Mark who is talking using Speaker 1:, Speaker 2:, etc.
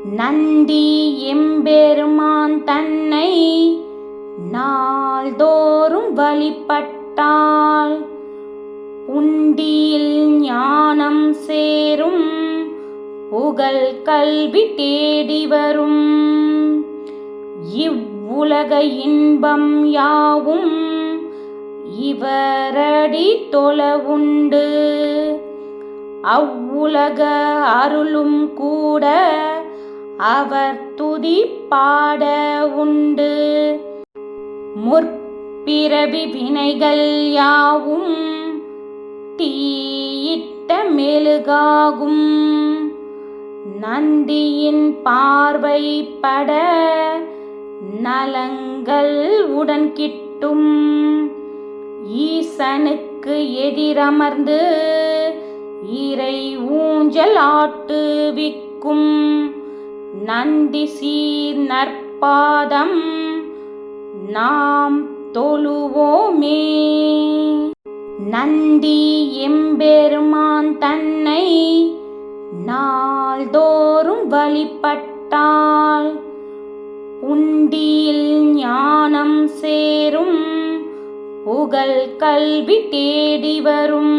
Speaker 1: நந்தி எம்பெருமான் தன்னை நாள்தோறும் வழிபட்டால் புண்டியில் ஞானம் சேரும், புகழ் கல்வி தேடி வரும். இவ்வுலக இன்பம் யாவும் இவரடி தொழவுண்டு, அவ்வுலக அருளும் கூட அவர் துதி பாட உண்டு. முற்பிறவி வினைகள் யாவும் தீயிட்ட மெழுகாகும், நந்தியின் பார்வை பட நலங்கள் உடன் கிட்டும். ஈசனுக்கு எதிரமர்ந்து இறை ஊஞ்சல் ஆட்டுவிக்கும், நந்தி சீர் நற்பாதம் நாம் தொழுவோமே. நந்தி எம்பெருமான் தன்னை நாள்தோறும் வழிபட்டால் புண்டியில் ஞானம் சேரும், புகழ் கல்வி தேடி வரும்.